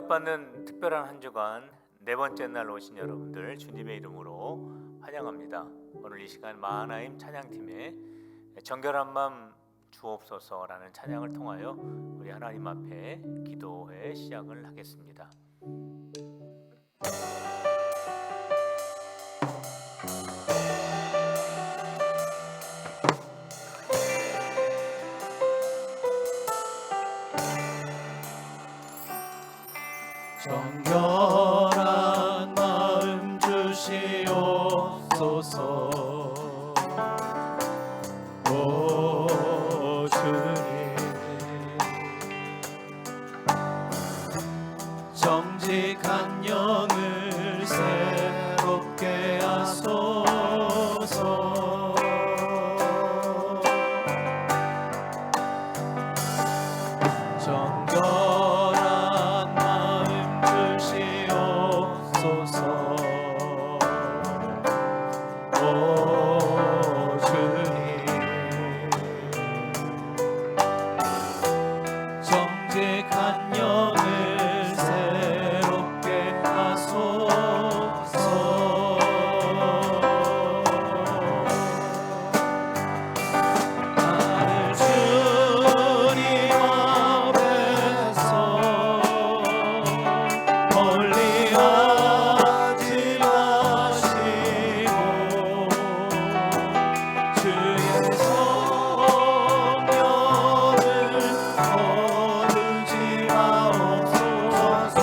응답받는 특별한 한 주간 네 번째 날 오신 여러분들 주님의 이름으로 환영합니다. 오늘 이 시간 마하나임 찬양팀의 정결한 맘 주옵소서라는 찬양을 통하여 우리 하나님 앞에 기도회 시작을 하겠습니다. 정결한 마음 주시옵소서. 오 주님, 정직한 영을 새롭게 하소서. 정결한 마음 주시옵소서. 오 주님, 정직한 영을 새롭게 하소서. 나를 주님 앞에서 멀리하지 마시고 주의 성령을 거두지 마옵소서.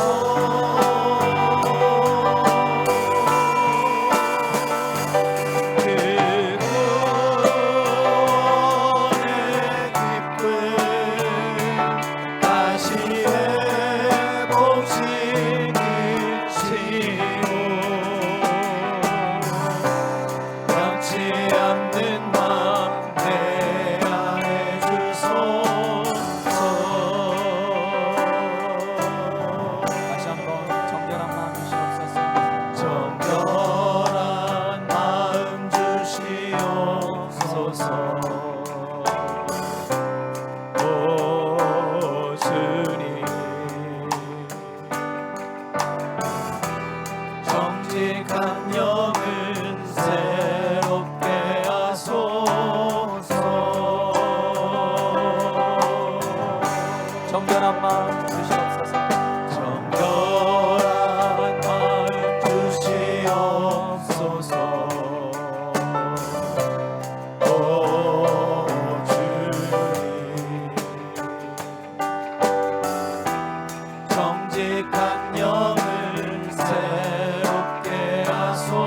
그 구원의 기쁨 다시 회복시키시고 변치 않는 맘 내 안에 주소서. 다시 한번 정결한 마음 주시옵소서. 정결한 마음 주시옵소서. 오 주님, 정직한 영은 새롭게 하소서. 정결한 마음 주시옵소서. 정결한 마음 주시옵소서. 오 주님, 정직한 영을 새롭게 하소서.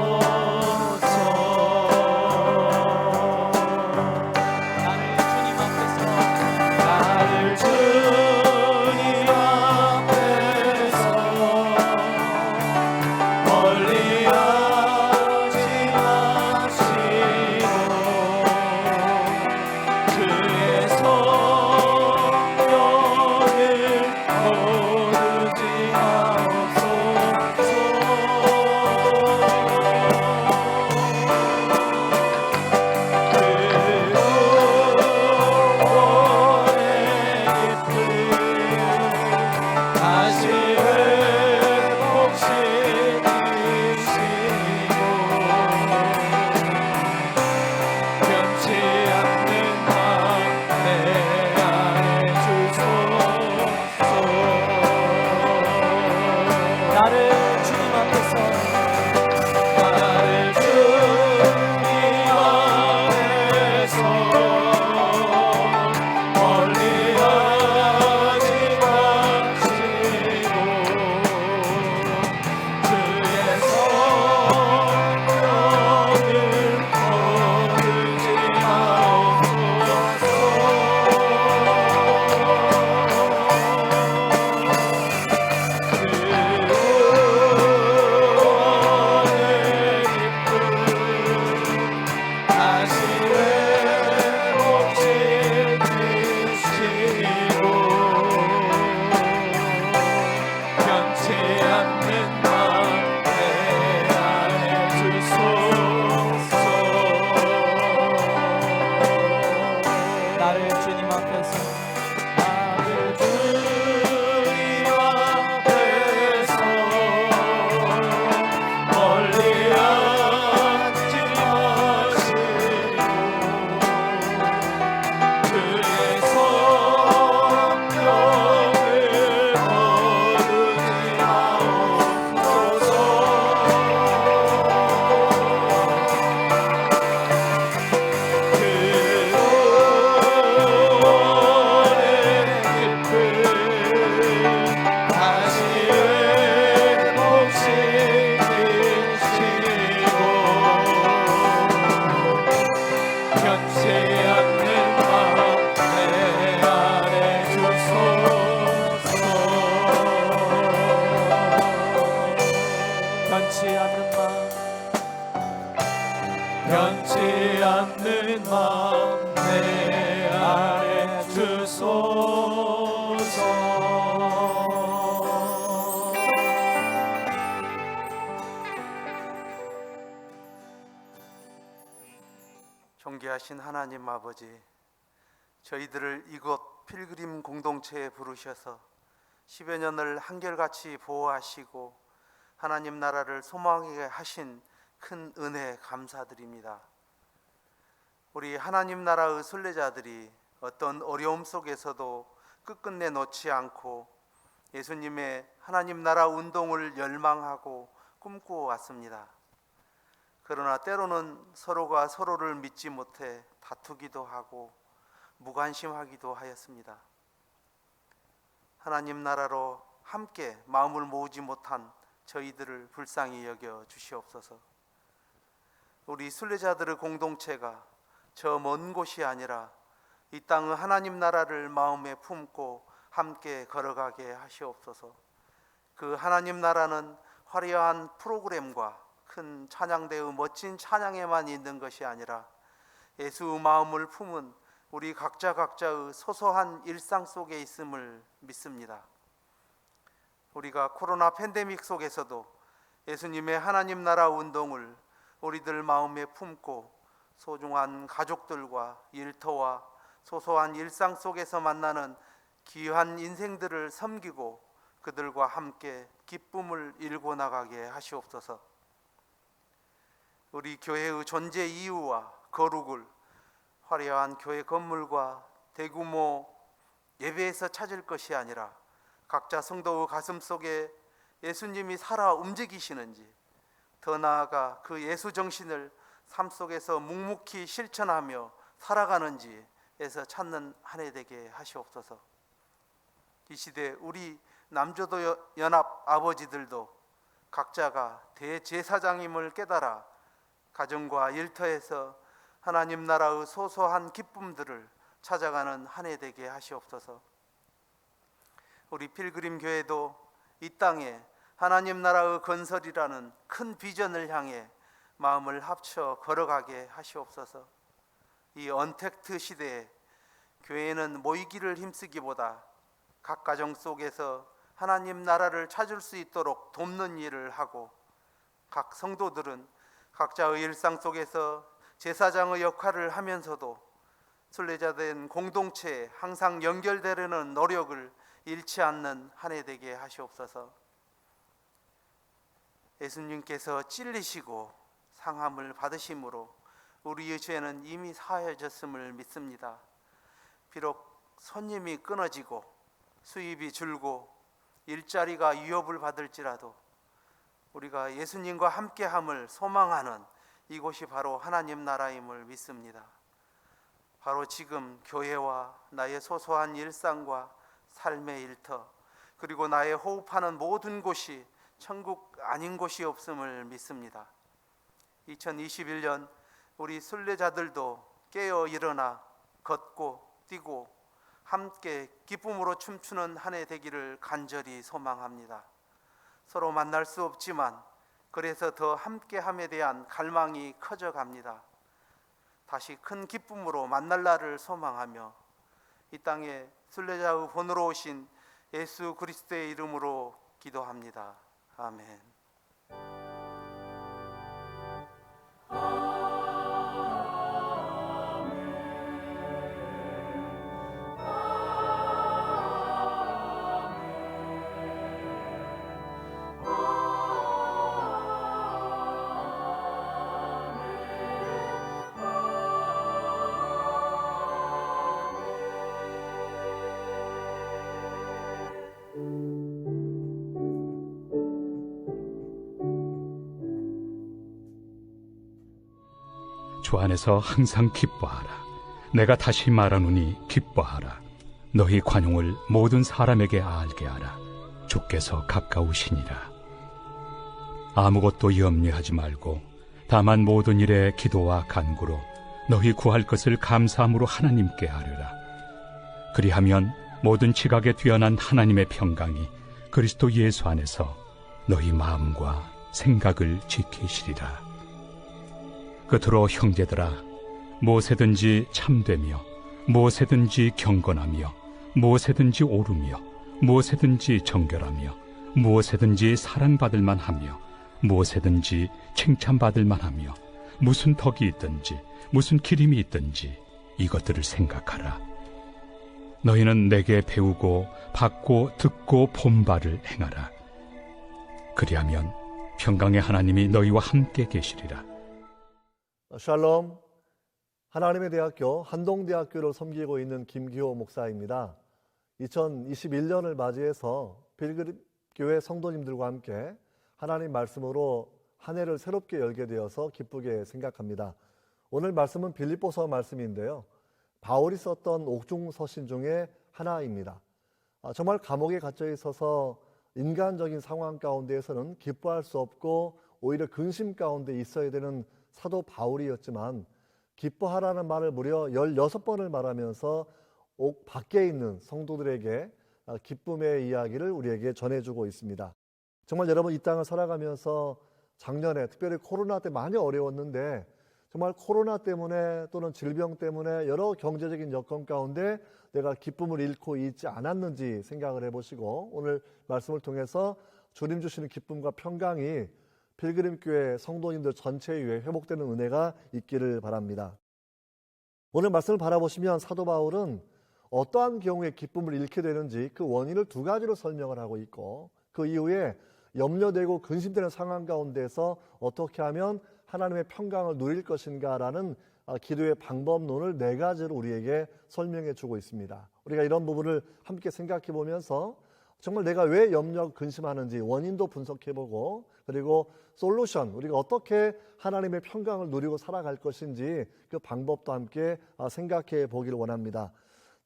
나를 주님 앞에서 멀리하지 마시고 주의 성령을 거두지 마옵소서. 그 구원의 기쁨 다시 회복시키시고 변치 않는 맘 내 안에 주소서. 나를 주님 앞에서 멀리하지 마시고 주의 성령을 거두지 마옵소서. 그 구원의 기쁨 다시 회복시키시고 변치 않는 맘 내 안에 주소서. 나를 주님 앞에서 나를 주님 앞에서 않는 마음 내 안에 주소서. 존귀하신 하나님 아버지, 저희들을 이곳 필그림 공동체에 부르셔서 10여 년을 한결같이 보호하시고 하나님 나라를 소망하게 하신 큰 은혜 감사드립니다. 우리 하나님 나라의 순례자들이 어떤 어려움 속에서도 끝끝내 놓지 않고 예수님의 하나님 나라 운동을 열망하고 꿈꾸어 왔습니다. 그러나 때로는 서로가 서로를 믿지 못해 다투기도 하고 무관심하기도 하였습니다. 하나님 나라로 함께 마음을 모으지 못한 저희들을 불쌍히 여겨 주시옵소서. 우리 순례자들의 공동체가 저 먼 곳이 아니라 이 땅의 하나님 나라를 마음에 품고 함께 걸어가게 하시옵소서. 그 하나님 나라는 화려한 프로그램과 큰 찬양대의 멋진 찬양에만 있는 것이 아니라 예수의 마음을 품은 우리 각자의 소소한 일상 속에 있음을 믿습니다. 우리가 코로나 팬데믹 속에서도 예수님의 하나님 나라 운동을 우리들 마음에 품고 소중한 가족들과 일터와 소소한 일상 속에서 만나는 귀한 인생들을 섬기고 그들과 함께 기쁨을 일궈 나가게 하시옵소서. 우리 교회의 존재 이유와 거룩을 화려한 교회 건물과 대규모 예배에서 찾을 것이 아니라 각자 성도의 가슴 속에 예수님이 살아 움직이시는지, 더 나아가 그 예수 정신을 삶 속에서 묵묵히 실천하며 살아가는지에서 찾는 한 해 되게 하시옵소서. 이 시대 우리 남조도 연합 아버지들도 각자가 대제사장임을 깨달아 가정과 일터에서 하나님 나라의 소소한 기쁨들을 찾아가는 한 해 되게 하시옵소서. 우리 필그림 교회도 이 땅에 하나님 나라의 건설이라는 큰 비전을 향해 마음을 합쳐 걸어가게 하시옵소서. 이 언택트 시대에 교회는 모이기를 힘쓰기보다 각 가정 속에서 하나님 나라를 찾을 수 있도록 돕는 일을 하고, 각 성도들은 각자의 일상 속에서 제사장의 역할을 하면서도 순례자된 공동체에 항상 연결되려는 노력을 잃지 않는 한 해 되게 하시옵소서. 예수님께서 찔리시고 상함을 받으심으로 우리의 죄는 이미 사해졌음을 믿습니다. 비록 손님이 끊어지고 수입이 줄고 일자리가 위협을 받을지라도 우리가 예수님과 함께함을 소망하는 이곳이 바로 하나님 나라임을 믿습니다. 바로 지금 교회와 나의 소소한 일상과 삶의 일터, 그리고 나의 호흡하는 모든 곳이 천국 아닌 곳이 없음을 믿습니다. 2021년 우리 순례자들도 깨어 일어나 걷고 뛰고 함께 기쁨으로 춤추는 한 해 되기를 간절히 소망합니다. 서로 만날 수 없지만 그래서 더 함께함에 대한 갈망이 커져갑니다. 다시 큰 기쁨으로 만날 날을 소망하며 이 땅에 순례자의 본으로 오신 예수 그리스도의 이름으로 기도합니다. 아멘. 주 안에서 항상 기뻐하라. 내가 다시 말하노니 기뻐하라. 너희 관용을 모든 사람에게 알게 하라. 주께서 가까우시니라. 아무것도 염려하지 말고 다만 모든 일에 기도와 간구로 너희 구할 것을 감사함으로 하나님께 아뢰라. 그리하면 모든 지각에 뛰어난 하나님의 평강이 그리스도 예수 안에서 너희 마음과 생각을 지키시리라. 끝으로 형제들아, 무엇에든지 참되며 무엇에든지 경건하며 무엇에든지 옳으며 무엇에든지 정결하며 무엇에든지 사랑받을 만하며 무엇에든지 칭찬받을 만하며 무슨 덕이 있든지 무슨 기림이 있든지 이것들을 생각하라. 너희는 내게 배우고 받고 듣고 본 바를 행하라. 그리하면 평강의 하나님이 너희와 함께 계시리라. 샬롬, 하나님의 대학교 한동대학교를 섬기고 있는 김기호 목사입니다. 2021년을 맞이해서 빌그림 교회 성도님들과 함께 하나님 말씀으로 한 해를 새롭게 열게 되어서 기쁘게 생각합니다. 오늘 말씀은 빌립보서 말씀인데요, 바울이 썼던 옥중서신 중에 하나입니다. 정말 감옥에 갇혀 있어서 인간적인 상황 가운데에서는 기뻐할 수 없고 오히려 근심 가운데 있어야 되는 사도 바울이었지만, 기뻐하라는 말을 무려 16번을 말하면서 옥 밖에 있는 성도들에게 기쁨의 이야기를 우리에게 전해주고 있습니다. 정말 여러분, 이 땅을 살아가면서 작년에 특별히 코로나 때 많이 어려웠는데, 정말 코로나 때문에 또는 질병 때문에 여러 경제적인 여건 가운데 내가 기쁨을 잃고 있지 않았는지 생각을 해보시고, 오늘 말씀을 통해서 주님 주시는 기쁨과 평강이 필그림교회 성도님들 전체 위에 회복되는 은혜가 있기를 바랍니다. 오늘 말씀을 바라보시면 사도 바울은 어떠한 경우에 기쁨을 잃게 되는지 그 원인을 두 가지로 설명을 하고 있고, 그 이후에 염려되고 근심되는 상황 가운데서 어떻게 하면 하나님의 평강을 누릴 것인가라는 기도의 방법론을 4가지로 우리에게 설명해 주고 있습니다. 우리가 이런 부분을 함께 생각해 보면서 정말 내가 왜 염려 근심하는지 원인도 분석해보고, 그리고 솔루션, 우리가 어떻게 하나님의 평강을 누리고 살아갈 것인지 그 방법도 함께 생각해 보기를 원합니다.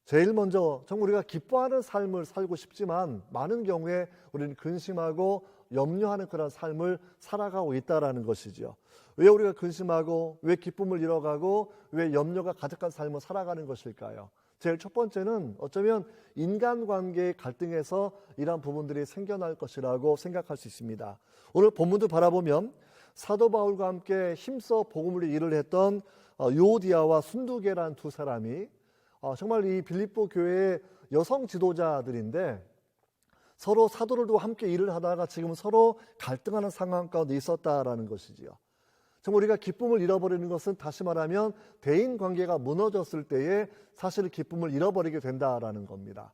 제일 먼저 정말 우리가 기뻐하는 삶을 살고 싶지만 많은 경우에 우리는 근심하고 염려하는 그런 삶을 살아가고 있다는 것이죠. 왜 우리가 근심하고 왜 기쁨을 잃어가고 왜 염려가 가득한 삶을 살아가는 것일까요? 제일 첫 번째는 어쩌면 인간관계의 갈등에서 이러한 부분들이 생겨날 것이라고 생각할 수 있습니다. 오늘 본문도 바라보면 사도 바울과 함께 힘써 복음을 일을 했던 요디아와 순두계라는 두 사람이 정말 이 빌립보 교회의 여성 지도자들인데, 서로 사도를 두고 함께 일을 하다가 지금 서로 갈등하는 상황 가운데 있었다라는 것이지요. 정말 우리가 기쁨을 잃어버리는 것은 다시 말하면 대인 관계가 무너졌을 때에 사실 기쁨을 잃어버리게 된다라는 겁니다.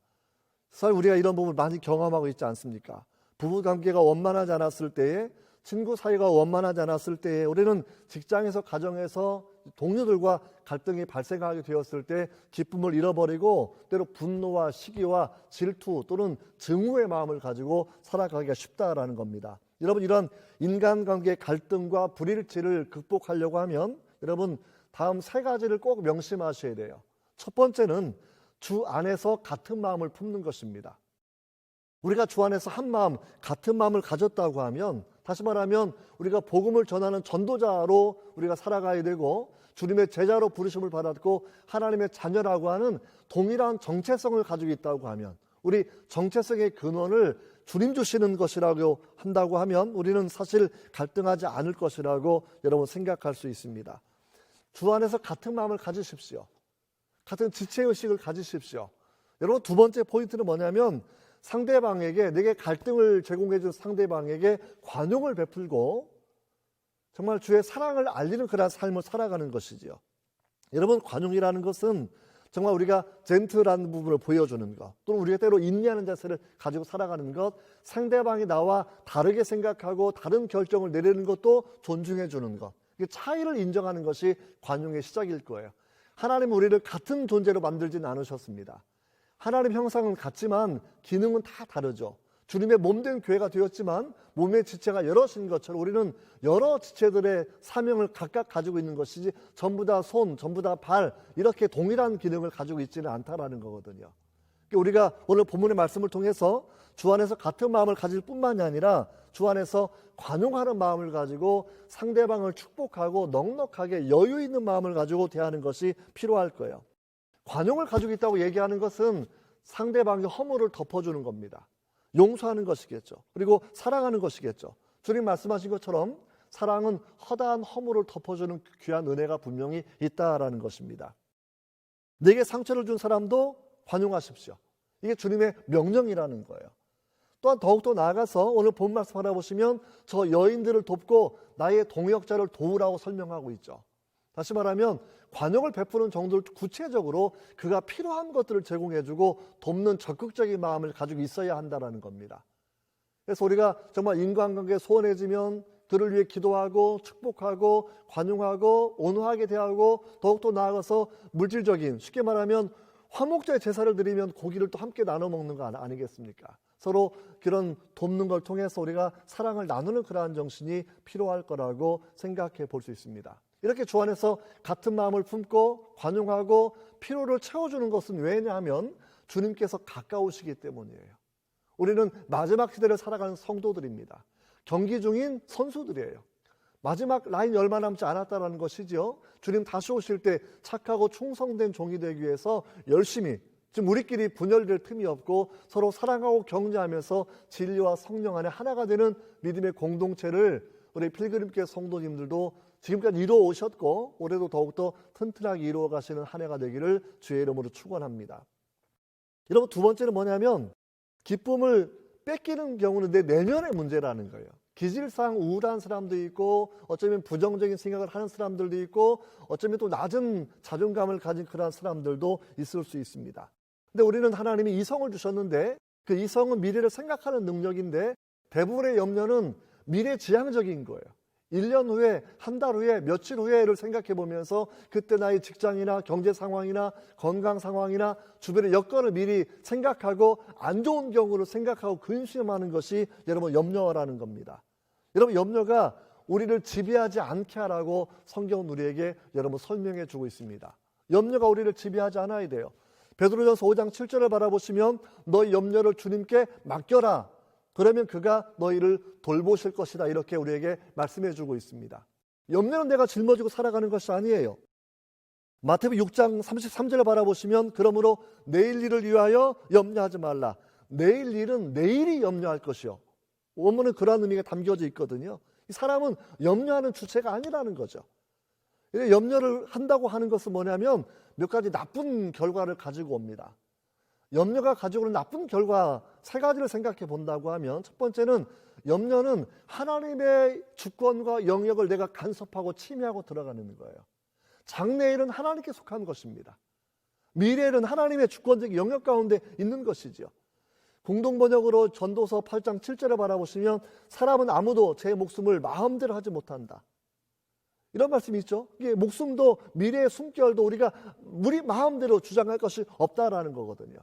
사실 우리가 이런 부분을 많이 경험하고 있지 않습니까? 부부 관계가 원만하지 않았을 때에, 친구 사이가 원만하지 않았을 때에, 우리는 직장에서 가정에서 동료들과 갈등이 발생하게 되었을 때 기쁨을 잃어버리고 때로 분노와 시기와 질투 또는 증오의 마음을 가지고 살아가기가 쉽다라는 겁니다. 여러분, 이런 인간관계의 갈등과 불일치를 극복하려고 하면 여러분 다음 3가지를 꼭 명심하셔야 돼요. 첫 번째는 주 안에서 같은 마음을 품는 것입니다. 우리가 주 안에서 한 마음, 같은 마음을 가졌다고 하면, 다시 말하면 우리가 복음을 전하는 전도자로 우리가 살아가야 되고, 주님의 제자로 부르심을 받았고 하나님의 자녀라고 하는 동일한 정체성을 가지고 있다고 하면, 우리 정체성의 근원을 주님 주시는 것이라고 한다고 하면 우리는 사실 갈등하지 않을 것이라고 여러분 생각할 수 있습니다. 주 안에서 같은 마음을 가지십시오. 같은 지체의식을 가지십시오. 여러분, 두 번째 포인트는 뭐냐면 상대방에게, 내게 갈등을 제공해 준 상대방에게 관용을 베풀고 정말 주의 사랑을 알리는 그런 삶을 살아가는 것이지요. 여러분, 관용이라는 것은 정말 우리가 젠틀한 부분을 보여주는 것, 또는 우리가 때로 인내하는 자세를 가지고 살아가는 것, 상대방이 나와 다르게 생각하고 다른 결정을 내리는 것도 존중해 주는 것, 차이를 인정하는 것이 관용의 시작일 거예요. 하나님은 우리를 같은 존재로 만들지는 않으셨습니다. 하나님 형상은 같지만 기능은 다 다르죠. 주님의 몸된 교회가 되었지만 몸의 지체가 여럿인 것처럼 우리는 여러 지체들의 사명을 각각 가지고 있는 것이지 전부 다 손, 전부 다 발, 이렇게 동일한 기능을 가지고 있지는 않다라는 거거든요. 우리가 오늘 본문의 말씀을 통해서 주 안에서 같은 마음을 가질 뿐만이 아니라 주 안에서 관용하는 마음을 가지고 상대방을 축복하고 넉넉하게 여유 있는 마음을 가지고 대하는 것이 필요할 거예요. 관용을 가지고 있다고 얘기하는 것은 상대방의 허물을 덮어주는 겁니다. 용서하는 것이겠죠. 그리고 사랑하는 것이겠죠. 주님 말씀하신 것처럼 사랑은 허다한 허물을 덮어주는 귀한 은혜가 분명히 있다라는 것입니다. 내게 상처를 준 사람도 관용하십시오. 이게 주님의 명령이라는 거예요. 또한 더욱더 나아가서 오늘 본 말씀 바라보시면 저 여인들을 돕고 나의 동역자를 도우라고 설명하고 있죠. 다시 말하면 관용을 베푸는 정도를 구체적으로 그가 필요한 것들을 제공해주고 돕는 적극적인 마음을 가지고 있어야 한다는 겁니다. 그래서 우리가 정말 인간관계 소원해지면 그를 위해 기도하고 축복하고 관용하고 온화하게 대하고 더욱더 나아가서 물질적인, 쉽게 말하면 화목제의 제사를 드리면 고기를 또 함께 나눠 먹는 거 아니겠습니까? 서로 그런 돕는 걸 통해서 우리가 사랑을 나누는 그러한 정신이 필요할 거라고 생각해 볼 수 있습니다. 이렇게 주 안에서 같은 마음을 품고 관용하고 필요를 채워주는 것은 왜냐하면 주님께서 가까우시기 때문이에요. 우리는 마지막 시대를 살아가는 성도들입니다. 경기 중인 선수들이에요. 마지막 라인이 얼마 남지 않았다는 것이죠. 주님 다시 오실 때 착하고 충성된 종이 되기 위해서 열심히, 지금 우리끼리 분열될 틈이 없고 서로 사랑하고 격려하면서 진리와 성령 안에 하나가 되는 믿음의 공동체를 우리 필그림교회 성도님들도 지금까지 이루어 오셨고 올해도 더욱더 튼튼하게 이루어 가시는 한 해가 되기를 주의 이름으로 축원합니다. 여러분, 두 번째는 뭐냐면 기쁨을 뺏기는 경우는 내 내면의 문제라는 거예요. 기질상 우울한 사람도 있고 어쩌면 부정적인 생각을 하는 사람들도 있고 어쩌면 또 낮은 자존감을 가진 그런 사람들도 있을 수 있습니다. 근데 우리는 하나님이 이성을 주셨는데 그 이성은 미래를 생각하는 능력인데 대부분의 염려는 미래지향적인 거예요. 1년 후에, 한 달 후에, 며칠 후에를 생각해 보면서 그때 나의 직장이나 경제 상황이나 건강 상황이나 주변의 여건을 미리 생각하고 안 좋은 경우를 생각하고 근심하는 것이 여러분 염려라는 겁니다. 여러분, 염려가 우리를 지배하지 않게 하라고 성경은 우리에게 여러분 설명해 주고 있습니다. 염려가 우리를 지배하지 않아야 돼요. 베드로전서 5장 7절을 바라보시면 너희 염려를 주님께 맡겨라. 그러면 그가 너희를 돌보실 것이다. 이렇게 우리에게 말씀해 주고 있습니다. 염려는 내가 짊어지고 살아가는 것이 아니에요. 마태복음 6장 33절을 바라보시면 그러므로 내일 일을 위하여 염려하지 말라. 내일 일은 내일이 염려할 것이요. 원문은 그러한 의미가 담겨져 있거든요. 이 사람은 염려하는 주체가 아니라는 거죠. 염려를 한다고 하는 것은 뭐냐면 몇 가지 나쁜 결과를 가지고 옵니다. 염려가 가지고 오는 나쁜 결과 세 가지를 생각해 본다고 하면 첫 번째는 염려는 하나님의 주권과 영역을 내가 간섭하고 침해하고 들어가는 거예요. 장래일은 하나님께 속한 것입니다. 미래일은 하나님의 주권적 영역 가운데 있는 것이죠. 공동번역으로 전도서 8장 7절을 바라보시면 사람은 아무도 제 목숨을 마음대로 하지 못한다. 이런 말씀이 있죠. 이게 목숨도 미래의 숨결도 우리가 우리 마음대로 주장할 것이 없다라는 거거든요.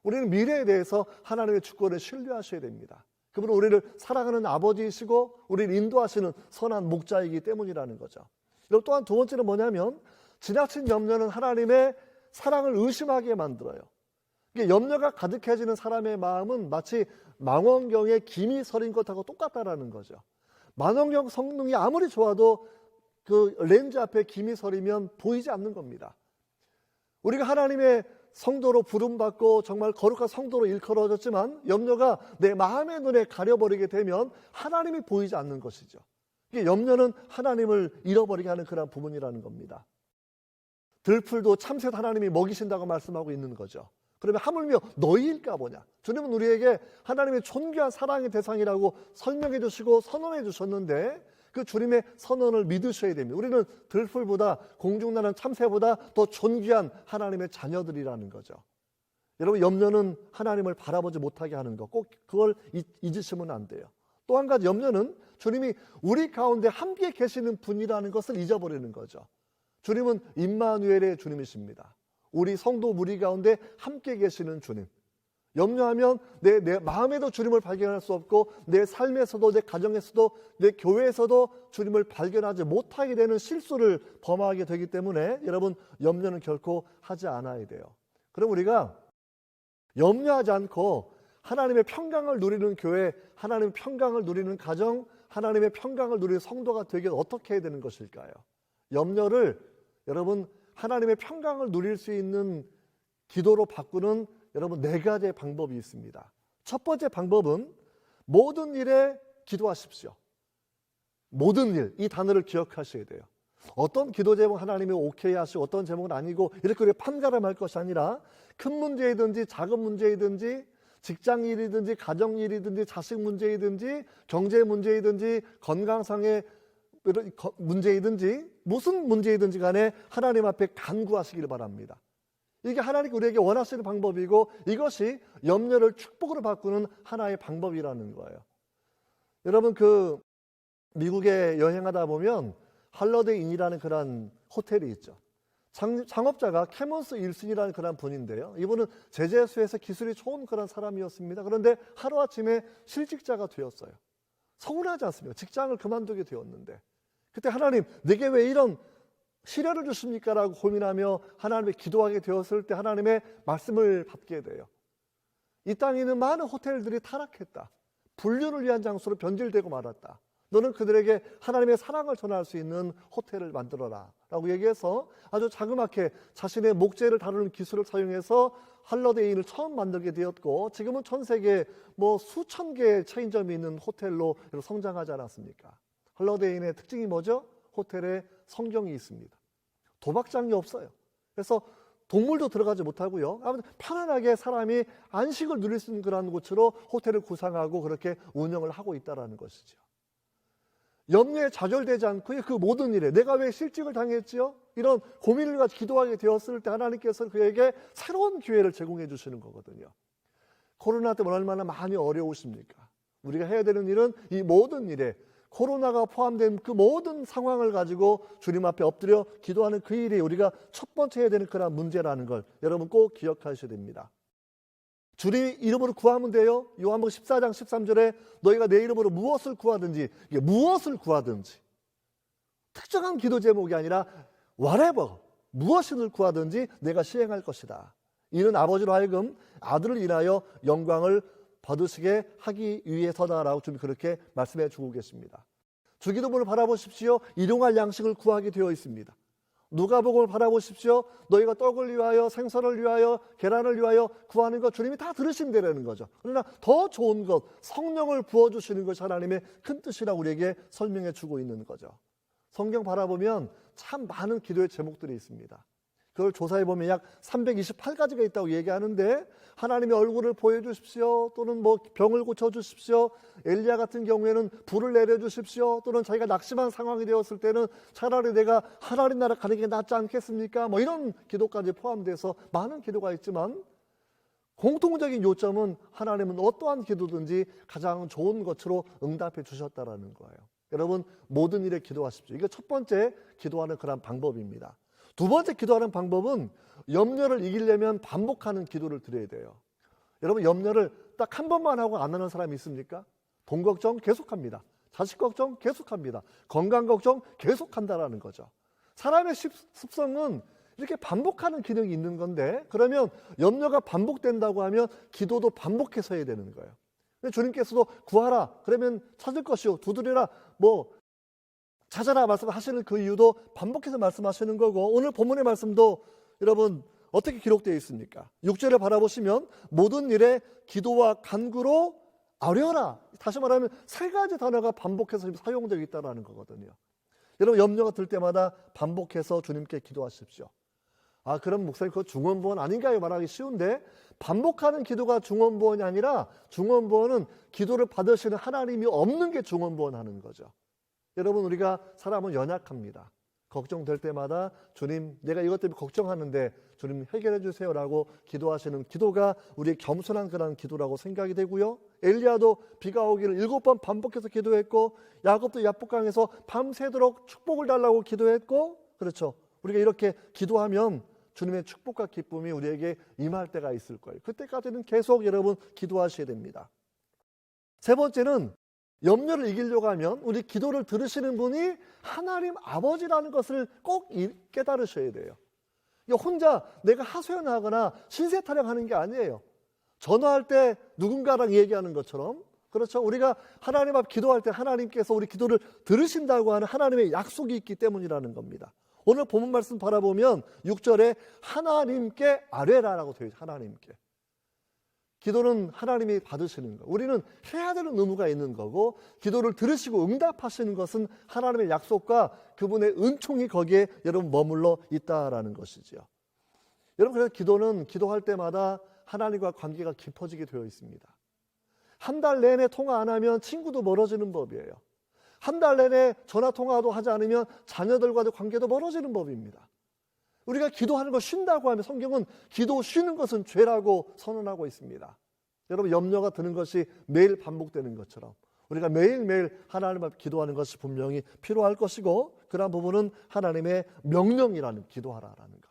우리는 미래에 대해서 하나님의 주권을 신뢰하셔야 됩니다. 그분은 우리를 사랑하는 아버지이시고 우리를 인도하시는 선한 목자이기 때문이라는 거죠. 그리고 또한 두 번째는 뭐냐면 지나친 염려는 하나님의 사랑을 의심하게 만들어요. 이게 염려가 가득해지는 사람의 마음은 마치 망원경에 김이 서린 것하고 똑같다라는 거죠. 망원경 성능이 아무리 좋아도 그 렌즈 앞에 김이 서리면 보이지 않는 겁니다. 우리가 하나님의 성도로 부름받고 정말 거룩한 성도로 일컬어졌지만 염려가 내 마음의 눈에 가려버리게 되면 하나님이 보이지 않는 것이죠. 이게 염려는 하나님을 잃어버리게 하는 그런 부분이라는 겁니다. 들풀도 참새 하나님이 먹이신다고 말씀하고 있는 거죠. 그러면 하물며 너희일까 보냐. 주님은 우리에게 하나님의 존귀한 사랑의 대상이라고 설명해 주시고 선언해 주셨는데 그 주님의 선언을 믿으셔야 됩니다. 우리는 들풀보다 공중나는 참새보다 더 존귀한 하나님의 자녀들이라는 거죠. 여러분, 염려는 하나님을 바라보지 못하게 하는 것, 꼭 그걸 잊으시면 안 돼요. 또 한 가지 염려는 주님이 우리 가운데 함께 계시는 분이라는 것을 잊어버리는 거죠. 주님은 임마누엘의 주님이십니다. 우리 성도 무리 가운데 함께 계시는 주님. 염려하면 내 마음에도 주님을 발견할 수 없고 내 삶에서도 내 가정에서도 내 교회에서도 주님을 발견하지 못하게 되는 실수를 범하게 되기 때문에 여러분, 염려는 결코 하지 않아야 돼요. 그럼 우리가 염려하지 않고 하나님의 평강을 누리는 교회, 하나님의 평강을 누리는 가정, 하나님의 평강을 누리는 성도가 되게 어떻게 해야 되는 것일까요? 염려를 여러분 하나님의 평강을 누릴 수 있는 기도로 바꾸는 여러분 4가지의 방법이 있습니다. 첫 번째 방법은 모든 일에 기도하십시오. 모든 일, 이 단어를 기억하셔야 돼요. 어떤 기도 제목 하나님이 오케이 하시고 어떤 제목은 아니고 이렇게 우리가 판가름할 것이 아니라 큰 문제이든지 작은 문제이든지 직장 일이든지 가정 일이든지 자식 문제이든지 경제 문제이든지 건강상의 문제이든지 무슨 문제이든지 간에 하나님 앞에 간구하시기를 바랍니다. 이게 하나님께 우리에게 원하시는 방법이고 이것이 염려를 축복으로 바꾸는 하나의 방법이라는 거예요. 여러분 미국에 여행하다 보면 할러데이 인이라는 그런 호텔이 있죠. 창업자가 캐먼스 일슨이라는 그런 분인데요. 이분은 제재수에서 기술이 좋은 그런 사람이었습니다. 그런데 하루아침에 실직자가 되었어요. 서운하지 않습니까? 직장을 그만두게 되었는데 그때 하나님 내게 왜 이런 시련을 주십니까? 라고 고민하며 하나님께 기도하게 되었을 때 하나님의 말씀을 받게 돼요. 이 땅에 있는 많은 호텔들이 타락했다. 불륜을 위한 장소로 변질되고 말았다. 너는 그들에게 하나님의 사랑을 전할 수 있는 호텔을 만들어라 라고 얘기해서 아주 자그맣게 자신의 목재를 다루는 기술을 사용해서 할러데이인을 처음 만들게 되었고 지금은 전 세계 수천 개의 체인점이 있는 호텔로 성장하지 않았습니까? 할러데이인의 특징이 뭐죠? 호텔에 성경이 있습니다. 도박장이 없어요. 그래서 동물도 들어가지 못하고요. 아무튼 편안하게 사람이 안식을 누릴 수 있는 그런 곳으로 호텔을 구상하고 그렇게 운영을 하고 있다는 것이죠. 염려에 좌절되지 않고 그 모든 일에 내가 왜 실직을 당했지요? 이런 고민을 가지고 기도하게 되었을 때 하나님께서 그에게 새로운 기회를 제공해 주시는 거거든요. 코로나 때문에 얼마나 많이 어려우십니까? 우리가 해야 되는 일은 이 모든 일에 코로나가 포함된 그 모든 상황을 가지고 주님 앞에 엎드려 기도하는 그 일이 우리가 첫 번째 해야 되는 그런 문제라는 걸 여러분 꼭 기억하셔야 됩니다. 주님 이름으로 구하면 돼요. 요한복음 14장 13절에 너희가 내 이름으로 무엇을 구하든지 이게 무엇을 구하든지 특정한 기도 제목이 아니라 whatever 무엇을 구하든지 내가 시행할 것이다. 이는 아버지로 하여금 아들을 인하여 영광을 받으시게 하기 위해서다라고 좀 그렇게 말씀해 주고 계십니다. 주기도문을 바라보십시오. 일용할 양식을 구하게 되어 있습니다. 누가복음을 바라보십시오. 너희가 떡을 위하여 생선을 위하여 계란을 위하여 구하는 것 주님이 다 들으신다는 거죠. 그러나 더 좋은 것 성령을 부어주시는 것이 하나님의 큰 뜻이라고 우리에게 설명해 주고 있는 거죠. 성경 바라보면 참 많은 기도의 제목들이 있습니다. 그걸 조사해 보면 약 328가지가 있다고 얘기하는데 하나님의 얼굴을 보여주십시오. 또는 병을 고쳐주십시오. 엘리야 같은 경우에는 불을 내려주십시오. 또는 자기가 낙심한 상황이 되었을 때는 차라리 내가 하나님 나라 가는 게 낫지 않겠습니까? 이런 기도까지 포함돼서 많은 기도가 있지만 공통적인 요점은 하나님은 어떠한 기도든지 가장 좋은 것으로 응답해 주셨다라는 거예요. 여러분 모든 일에 기도하십시오. 이게 첫 번째 기도하는 그런 방법입니다. 두 번째 기도하는 방법은 염려를 이기려면 반복하는 기도를 드려야 돼요. 여러분 염려를 딱 한 번만 하고 안 하는 사람이 있습니까? 돈 걱정 계속합니다. 자식 걱정 계속합니다. 건강 걱정 계속한다라는 거죠. 사람의 습성은 이렇게 반복하는 기능이 있는 건데 그러면 염려가 반복된다고 하면 기도도 반복해서 해야 되는 거예요. 주님께서도 구하라 그러면 찾을 것이요 두드리라 찾아라 말씀하시는 그 이유도 반복해서 말씀하시는 거고 오늘 본문의 말씀도 여러분 어떻게 기록되어 있습니까? 6절을 바라보시면 모든 일에 기도와 간구로 아뢰어라. 다시 말하면 세 가지 단어가 반복해서 사용되고 있다는 거거든요. 여러분 염려가 들 때마다 반복해서 주님께 기도하십시오. 그럼 목사님 그거 중언부언 아닌가요? 말하기 쉬운데 반복하는 기도가 중언부언이 아니라 중언부언은 기도를 받으시는 하나님이 없는 게 중언부언하는 거죠. 여러분 우리가 사람은 연약합니다. 걱정될 때마다 주님 내가 이것 때문에 걱정하는데 주님 해결해 주세요라고 기도하시는 기도가 우리의 겸손한 그런 기도라고 생각이 되고요. 엘리야도 비가 오기를 7번 반복해서 기도했고 야곱도 야복강에서 밤새도록 축복을 달라고 기도했고 그렇죠. 우리가 이렇게 기도하면 주님의 축복과 기쁨이 우리에게 임할 때가 있을 거예요. 그때까지는 계속 여러분 기도하셔야 됩니다. 세 번째는 염려를 이기려고 하면 우리 기도를 들으시는 분이 하나님 아버지라는 것을 꼭 깨달으셔야 돼요. 혼자 내가 하소연하거나 신세타령하는 게 아니에요. 전화할 때 누군가랑 얘기하는 것처럼 그렇죠. 우리가 하나님 앞 기도할 때 하나님께서 우리 기도를 들으신다고 하는 하나님의 약속이 있기 때문이라는 겁니다. 오늘 본문 말씀 바라보면 6절에 하나님께 아뢰라라고 되어 있어요. 하나님께. 기도는 하나님이 받으시는 거. 우리는 해야 되는 의무가 있는 거고, 기도를 들으시고 응답하시는 것은 하나님의 약속과 그분의 은총이 거기에 여러분 머물러 있다라는 것이죠. 여러분, 그래서 기도는 기도할 때마다 하나님과 관계가 깊어지게 되어 있습니다. 한 달 내내 통화 안 하면 친구도 멀어지는 법이에요. 한 달 내내 전화 통화도 하지 않으면 자녀들과의 관계도 멀어지는 법입니다. 우리가 기도하는 걸 쉰다고 하면 성경은 기도 쉬는 것은 죄라고 선언하고 있습니다. 여러분, 염려가 드는 것이 매일 반복되는 것처럼 우리가 매일매일 하나님 앞에 기도하는 것이 분명히 필요할 것이고, 그러한 부분은 하나님의 명령이라는, 기도하라라는 것.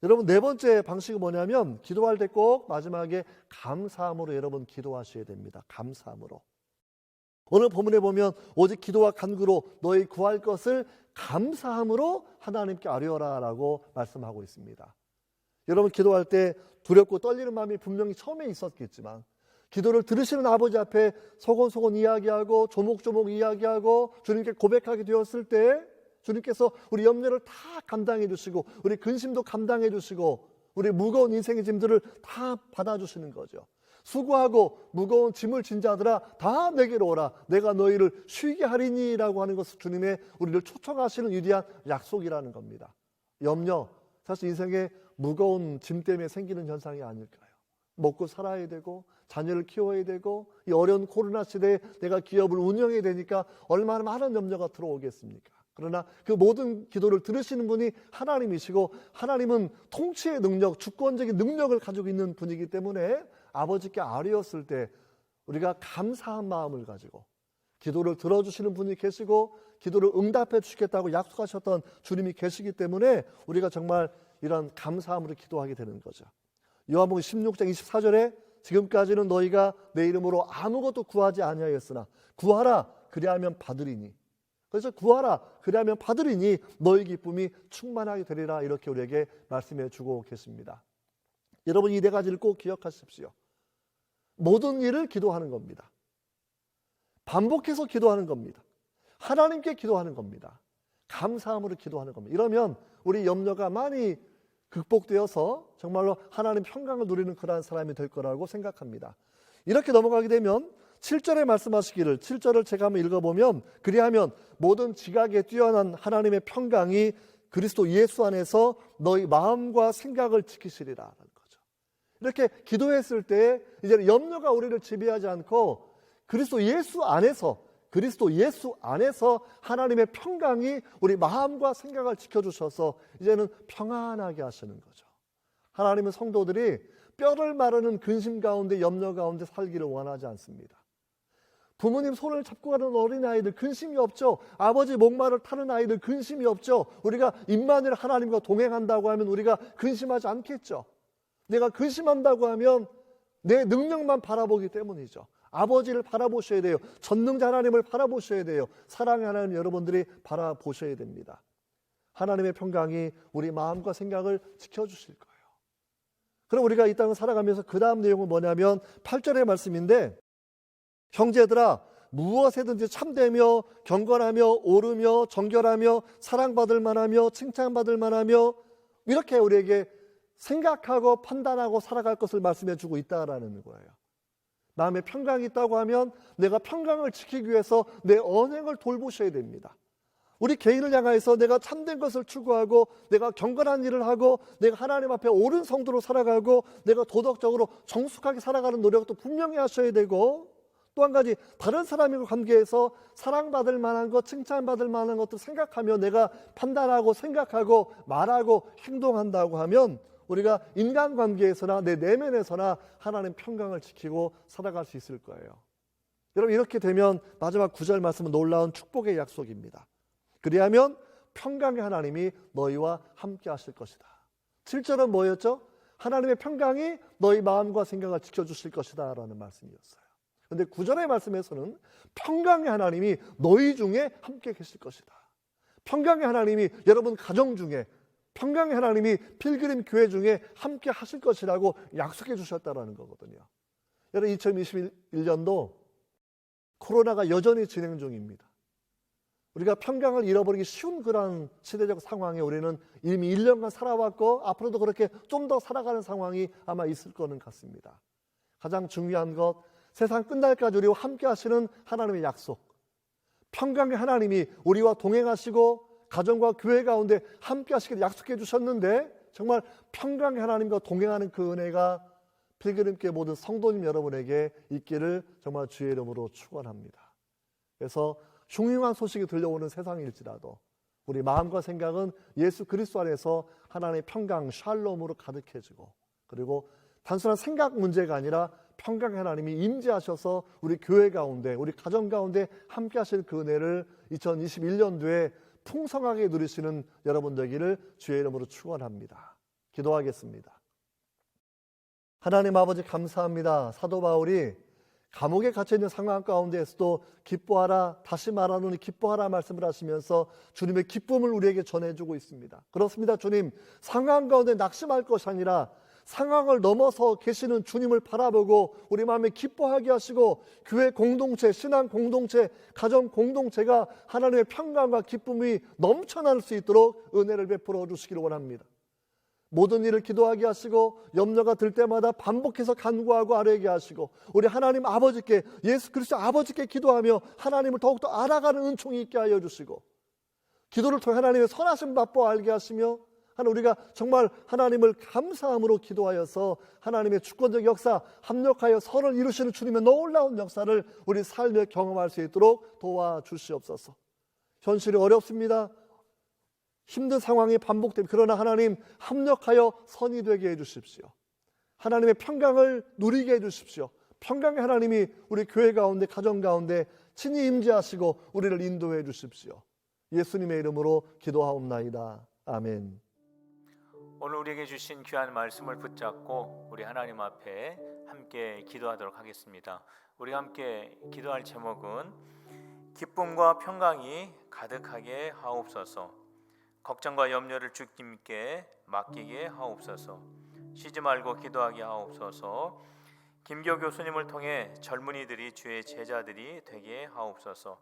여러분, 네 번째 방식은 뭐냐면, 기도할 때 꼭 마지막에 감사함으로 여러분 기도하셔야 됩니다. 감사함으로. 오늘 본문에 보면 오직 기도와 간구로 너희 구할 것을 감사함으로 하나님께 아뢰어라라고 말씀하고 있습니다. 여러분, 기도할 때 두렵고 떨리는 마음이 분명히 처음에 있었겠지만, 기도를 들으시는 아버지 앞에 소곤소곤 이야기하고 조목조목 이야기하고 주님께 고백하게 되었을 때 주님께서 우리 염려를 다 감당해 주시고, 우리 근심도 감당해 주시고, 우리 무거운 인생의 짐들을 다 받아주시는 거죠. 수고하고 무거운 짐을 진 자들아 다 내게로 오라, 내가 너희를 쉬게 하리니 라고 하는 것은 주님의 우리를 초청하시는 위대한 약속이라는 겁니다. 염려, 사실 인생의 무거운 짐 때문에 생기는 현상이 아닐까요? 먹고 살아야 되고 자녀를 키워야 되고, 이 어려운 코로나 시대에 내가 기업을 운영해야 되니까 얼마나 많은 염려가 들어오겠습니까? 그러나 그 모든 기도를 들으시는 분이 하나님이시고, 하나님은 통치의 능력, 주권적인 능력을 가지고 있는 분이기 때문에 아버지께 아뢰었을 때 우리가 감사한 마음을 가지고 기도를 들어주시는 분이 계시고, 기도를 응답해 주시겠다고 약속하셨던 주님이 계시기 때문에 우리가 정말 이런 감사함으로 기도하게 되는 거죠. 요한복음 16장 24절에 지금까지는 너희가 내 이름으로 아무것도 구하지 아니하였으나 구하라 그리하면 받으리니, 그래서 구하라 그리하면 받으리니 너희 기쁨이 충만하게 되리라, 이렇게 우리에게 말씀해 주고 계십니다. 여러분, 이 네 가지를 꼭 기억하십시오. 모든 일을 기도하는 겁니다. 반복해서 기도하는 겁니다. 하나님께 기도하는 겁니다. 감사함으로 기도하는 겁니다. 이러면 우리 염려가 많이 극복되어서 정말로 하나님 평강을 누리는 그러한 사람이 될 거라고 생각합니다. 이렇게 넘어가게 되면 7절에 말씀하시기를, 7절을 제가 한번 읽어보면, 그리하면 모든 지각에 뛰어난 하나님의 평강이 그리스도 예수 안에서 너희 마음과 생각을 지키시리라. 이렇게 기도했을 때 이제 염려가 우리를 지배하지 않고 그리스도 예수 안에서 하나님의 평강이 우리 마음과 생각을 지켜주셔서 이제는 평안하게 하시는 거죠. 하나님은 성도들이 뼈를 마르는 근심 가운데, 염려 가운데 살기를 원하지 않습니다. 부모님 손을 잡고 가는 어린아이들 근심이 없죠. 아버지 목마를 타는 아이들 근심이 없죠. 우리가 임마누엘 하나님과 동행한다고 하면 우리가 근심하지 않겠죠. 내가 근심한다고 하면 내 능력만 바라보기 때문이죠. 아버지를 바라보셔야 돼요. 전능자 하나님을 바라보셔야 돼요. 사랑의 하나님 여러분들이 바라보셔야 됩니다. 하나님의 평강이 우리 마음과 생각을 지켜주실 거예요. 그럼 우리가 이 땅을 살아가면서 그 다음 내용은 뭐냐면 8절의 말씀인데, 형제들아 무엇에든지 참되며 경건하며 오르며 정결하며 사랑받을 만하며 칭찬받을 만하며, 이렇게 우리에게 생각하고 판단하고 살아갈 것을 말씀해 주고 있다라는 거예요. 마음에 평강이 있다고 하면 내가 평강을 지키기 위해서 내 언행을 돌보셔야 됩니다. 우리 개인을 향해서 내가 참된 것을 추구하고, 내가 경건한 일을 하고, 내가 하나님 앞에 옳은 성도로 살아가고, 내가 도덕적으로 정숙하게 살아가는 노력도 분명히 하셔야 되고, 또 한 가지 다른 사람과 관계에서 사랑받을 만한 것, 칭찬받을 만한 것도 생각하며 내가 판단하고 생각하고 말하고 행동한다고 하면 우리가 인간관계에서나 내 내면에서나 하나님 평강을 지키고 살아갈 수 있을 거예요. 여러분, 이렇게 되면 마지막 9절 말씀은 놀라운 축복의 약속입니다. 그리하면 평강의 하나님이 너희와 함께 하실 것이다. 7절은 뭐였죠? 하나님의 평강이 너희 마음과 생각을 지켜주실 것이다 라는 말씀이었어요. 그런데 9절의 말씀에서는 평강의 하나님이 너희 중에 함께 계실 것이다. 평강의 하나님이 여러분 가정 중에, 평강의 하나님이 필그림 교회 중에 함께 하실 것이라고 약속해 주셨다는 거거든요. 여러분, 2021년도 코로나가 여전히 진행 중입니다. 우리가 평강을 잃어버리기 쉬운 그런 시대적 상황에 우리는 이미 1년간 살아왔고 앞으로도 그렇게 좀 더 살아가는 상황이 아마 있을 거는 같습니다. 가장 중요한 것, 세상 끝날까지 우리와 함께 하시는 하나님의 약속, 평강의 하나님이 우리와 동행하시고 가정과 교회 가운데 함께 하시기를 약속해 주셨는데, 정말 평강의 하나님과 동행하는 그 은혜가 필그림교회 모든 성도님 여러분에게 있기를 정말 주의 이름으로 축원합니다. 그래서 흉흉한 소식이 들려오는 세상일지라도 우리 마음과 생각은 예수 그리스도 안에서 하나님의 평강 샬롬으로 가득해지고, 그리고 단순한 생각 문제가 아니라 평강의 하나님이 임재하셔서 우리 교회 가운데, 우리 가정 가운데 함께 하실 그 은혜를 2021년도에 풍성하게 누리시는 여러분 되기를 주의 이름으로 축원합니다. 기도하겠습니다. 하나님 아버지 감사합니다. 사도 바울이 감옥에 갇혀있는 상황 가운데에서도 기뻐하라, 다시 말하노니 기뻐하라 말씀을 하시면서 주님의 기쁨을 우리에게 전해주고 있습니다. 그렇습니다. 주님, 상황 가운데 낙심할 것이 아니라 상황을 넘어서 계시는 주님을 바라보고 우리 마음에 기뻐하게 하시고, 교회 공동체, 신앙 공동체, 가정 공동체가 하나님의 평강과 기쁨이 넘쳐날 수 있도록 은혜를 베풀어 주시기를 원합니다. 모든 일을 기도하게 하시고 염려가 들 때마다 반복해서 간구하고 아뢰게 하시고, 우리 하나님 아버지께, 예수 그리스도 아버지께 기도하며 하나님을 더욱더 알아가는 은총이 있게 하여 주시고, 기도를 통해 하나님의 선하심 맛보아 알게 하시며, 우리가 정말 하나님을 감사함으로 기도하여서 하나님의 주권적 역사, 합력하여 선을 이루시는 주님의 놀라운 역사를 우리 삶에 경험할 수 있도록 도와주시옵소서. 현실이 어렵습니다. 힘든 상황이 반복됩니다. 그러나 하나님, 합력하여 선이 되게 해주십시오. 하나님의 평강을 누리게 해주십시오. 평강의 하나님이 우리 교회 가운데, 가정 가운데 친히 임재하시고 우리를 인도해 주십시오. 예수님의 이름으로 기도하옵나이다. 아멘. 오늘 우리에게 주신 귀한 말씀을 붙잡고 우리 하나님 앞에 함께 기도하도록 하겠습니다. 우리 함께 기도할 제목은 기쁨과 평강이 가득하게 하옵소서, 걱정과 염려를 주님께 맡기게 하옵소서, 쉬지 말고 기도하게 하옵소서, 김기호 교수님을 통해 젊은이들이 주의 제자들이 되게 하옵소서,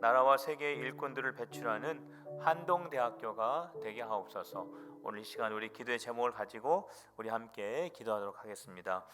나라와 세계의 일꾼들을 배출하는 한동대학교가 되게 하옵소서. 오늘 이 시간 우리 기도의 제목을 가지고 우리 함께 기도하도록 하겠습니다.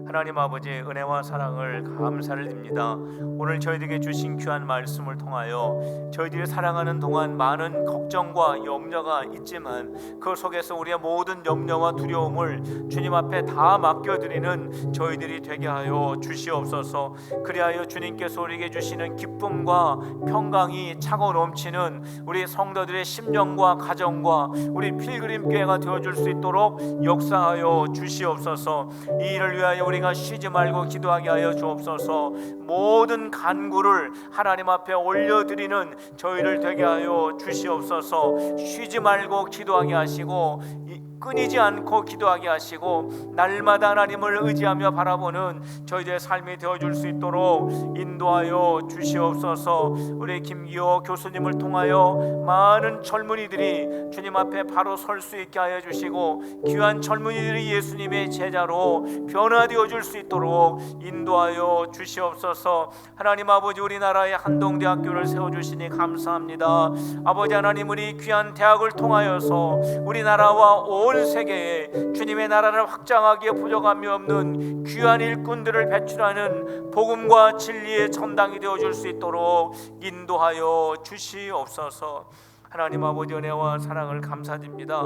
하나님 아버지, 은혜와 사랑을 감사를 드립니다. 오늘 저희들에게 주신 귀한 말씀을 통하여 저희들이 살아가는 동안 많은 걱정과 염려가 있지만 그 속에서 우리의 모든 염려와 두려움을 주님 앞에 다 맡겨드리는 저희들이 되게 하여 주시옵소서. 그리하여 주님께서 우리에게 주시는 기쁨과 평강이 차고 넘치는 우리 성도들의 심령과 가정과 우리 필그림 교회가 되어줄 수 있도록 역사하여 주시옵소서. 이 일을 위하여 우리가 쉬지 말고 기도하게 하여 주옵소서. 모든 간구를 하나님 앞에 올려드리는 저희를 되게 하여 주시옵소서. 쉬지 말고 기도하게 하시고 끊이지 않고 기도하게 하시고 날마다 하나님을 의지하며 바라보는 저희들의 삶이 되어줄 수 있도록 인도하여 주시옵소서. 우리 김기호 교수님을 통하여 많은 젊은이들이 주님 앞에 바로 설 수 있게 하여 주시고, 귀한 젊은이들이 예수님의 제자로 변화되어 줄 수 있도록 인도하여 주시옵소서. 하나님 아버지, 우리나라에 한동대학교를 세워주시니 감사합니다. 아버지 하나님, 우리 귀한 대학을 통하여서 우리나라와 온 세계에 주님의 나라를 확장하기에 부족함이 없는 귀한 일꾼들을 배출하는 복음과 진리의 전당이 되어줄 수 있도록 인도하여 주시옵소서. 하나님 아버지, 은혜와 사랑을 감사드립니다.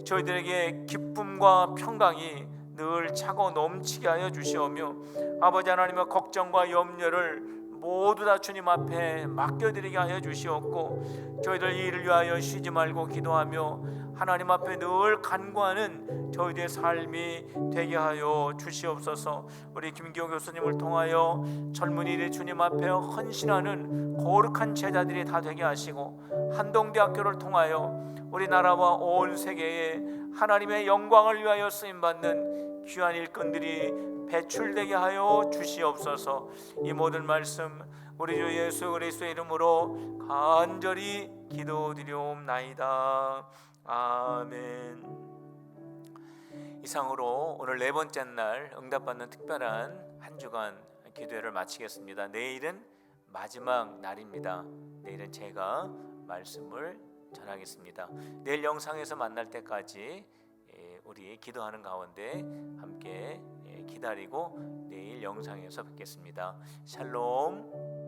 저희들에게 기쁨과 평강이 늘 차고 넘치게 하여 주시오며, 아버지 하나님의 걱정과 염려를 모두 다 주님 앞에 맡겨드리게 하여 주시옵고, 저희들 이 일을 위하여 쉬지 말고 기도하며 하나님 앞에 늘 간구하는 저희들의 삶이 되게 하여 주시옵소서. 우리 김기호 교수님을 통하여 젊은이들이 주님 앞에 헌신하는 거룩한 제자들이 다 되게 하시고, 한동대학교를 통하여 우리나라와 온 세계에 하나님의 영광을 위하여 쓰임받는 귀한 일꾼들이 배출되게 하여 주시옵소서. 이 모든 말씀 우리 주 예수 그리스도의 이름으로 간절히 기도드리옵나이다. 아멘. 이상으로 오늘 네 번째 날 응답받는 특별한 한 주간 기도회를 마치겠습니다. 내일은 마지막 날입니다. 내일은 제가 말씀을 전하겠습니다. 내일 영상에서 만날 때까지 우리 기도하는 가운데 함께 기다리고 내일 영상에서 뵙겠습니다. 샬롬.